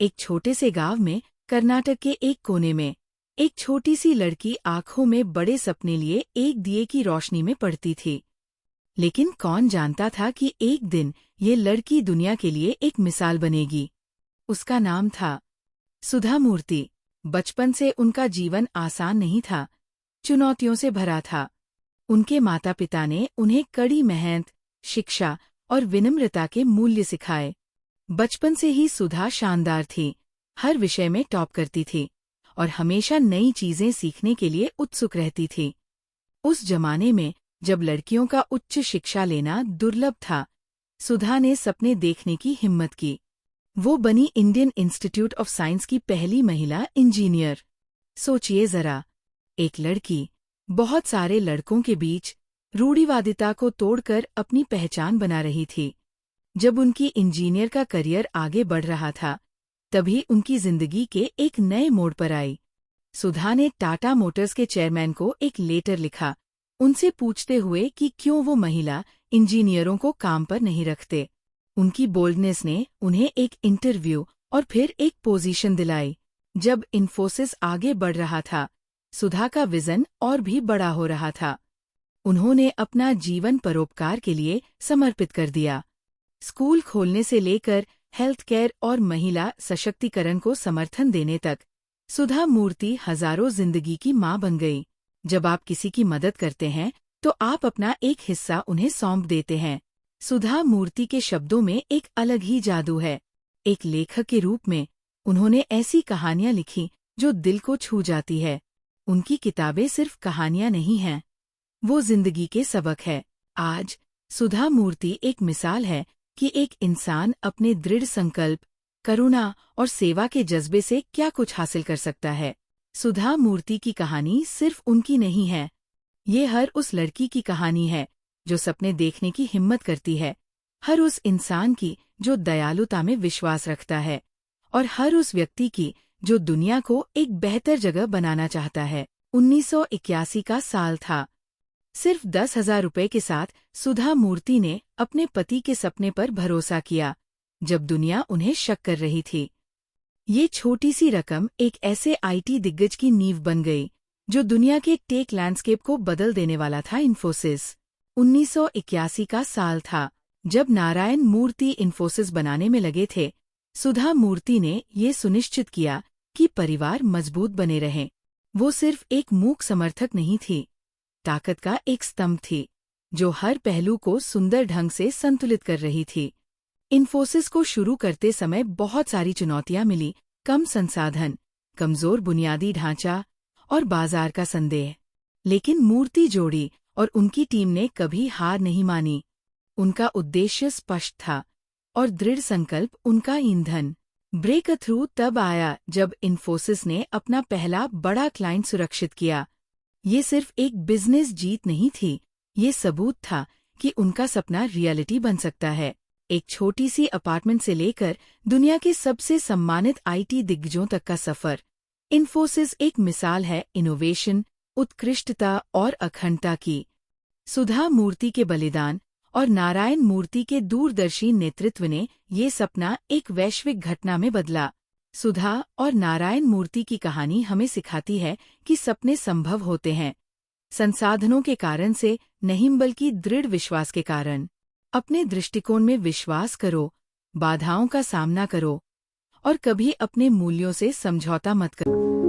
एक छोटे से गांव में कर्नाटक के एक कोने में एक छोटी सी लड़की आंखों में बड़े सपने लिए एक दिए की रोशनी में पड़ती थी। लेकिन कौन जानता था कि एक दिन ये लड़की दुनिया के लिए एक मिसाल बनेगी। उसका नाम था सुधा मूर्ति। बचपन से उनका जीवन आसान नहीं था, चुनौतियों से भरा था। उनके माता पिता ने उन्हें कड़ी मेहनत, शिक्षा और विनम्रता के मूल्य सिखाए। बचपन से ही सुधा शानदार थी, हर विषय में टॉप करती थी और हमेशा नई चीजें सीखने के लिए उत्सुक रहती थी। उस जमाने में जब लड़कियों का उच्च शिक्षा लेना दुर्लभ था, सुधा ने सपने देखने की हिम्मत की। वो बनी इंडियन इंस्टीट्यूट ऑफ साइंस की पहली महिला इंजीनियर। सोचिए जरा, एक लड़की बहुत सारे लड़कों के बीच रूढ़िवादिता को तोड़कर अपनी पहचान बना रही थी। जब उनकी इंजीनियर का करियर आगे बढ़ रहा था, तभी उनकी जिंदगी के एक नए मोड़ पर आई। सुधा ने टाटा मोटर्स के चेयरमैन को एक लेटर लिखा, उनसे पूछते हुए कि क्यों वो महिला इंजीनियरों को काम पर नहीं रखते। उनकी बोल्डनेस ने उन्हें एक इंटरव्यू और फिर एक पोजीशन दिलाई। जब इन्फोसिस आगे बढ़ रहा था, सुधा का विजन और भी बड़ा हो रहा था। उन्होंने अपना जीवन परोपकार के लिए समर्पित कर दिया। स्कूल खोलने से लेकर हेल्थ केयर और महिला सशक्तिकरण को समर्थन देने तक सुधा मूर्ति हजारों जिंदगी की मां बन गई। जब आप किसी की मदद करते हैं तो आप अपना एक हिस्सा उन्हें सौंप देते हैं। सुधा मूर्ति के शब्दों में एक अलग ही जादू है। एक लेखक के रूप में उन्होंने ऐसी कहानियां लिखी जो दिल को छू जाती है। उनकी किताबें सिर्फ कहानियां नहीं हैं, वो जिंदगी के सबक है। आज सुधा मूर्ति एक मिसाल है कि एक इंसान अपने दृढ़ संकल्प, करुणा और सेवा के जज्बे से क्या कुछ हासिल कर सकता है। सुधा मूर्ति की कहानी सिर्फ उनकी नहीं है, ये हर उस लड़की की कहानी है जो सपने देखने की हिम्मत करती है, हर उस इंसान की जो दयालुता में विश्वास रखता है और हर उस व्यक्ति की जो दुनिया को एक बेहतर जगह बनाना चाहता है। 1981 का साल था। सिर्फ 10,000 रुपए के साथ सुधा मूर्ति ने अपने पति के सपने पर भरोसा किया, जब दुनिया उन्हें शक कर रही थी। ये छोटी सी रकम एक ऐसे आईटी दिग्गज की नींव बन गई जो दुनिया के टेक लैंडस्केप को बदल देने वाला था। इन्फोसिस 1981 का साल था, जब नारायण मूर्ति इन्फोसिस बनाने में लगे थे। सुधा मूर्ति ने ये सुनिश्चित किया कि परिवार मजबूत बने रहें। वो सिर्फ एक मूक समर्थक नहीं थी, ताकत का एक स्तंभ थी जो हर पहलू को सुंदर ढंग से संतुलित कर रही थी। इन्फोसिस को शुरू करते समय बहुत सारी चुनौतियां मिली, कम संसाधन, कमजोर बुनियादी ढांचा और बाजार का संदेह। लेकिन मूर्ति जोड़ी और उनकी टीम ने कभी हार नहीं मानी। उनका उद्देश्य स्पष्ट था और दृढ़ संकल्प उनका ईंधन। ब्रेक थ्रू तब आया जब इन्फोसिस ने अपना पहला बड़ा क्लाइंट सुरक्षित किया। ये सिर्फ एक बिजनेस जीत नहीं थी, ये सबूत था कि उनका सपना रियलिटी बन सकता है। एक छोटी सी अपार्टमेंट से लेकर दुनिया के सबसे सम्मानित आईटी दिग्गजों तक का सफर। इन्फोसिस एक मिसाल है इनोवेशन, उत्कृष्टता और अखंडता की। सुधा मूर्ति के बलिदान और नारायण मूर्ति के दूरदर्शी नेतृत्व ने ये सपना एक वैश्विक घटना में बदला। सुधा और नारायण मूर्ति की कहानी हमें सिखाती है कि सपने संभव होते हैं, संसाधनों के कारण से नहीं बल्कि दृढ़ विश्वास के कारण। अपने दृष्टिकोण में विश्वास करो, बाधाओं का सामना करो और कभी अपने मूल्यों से समझौता मत करो।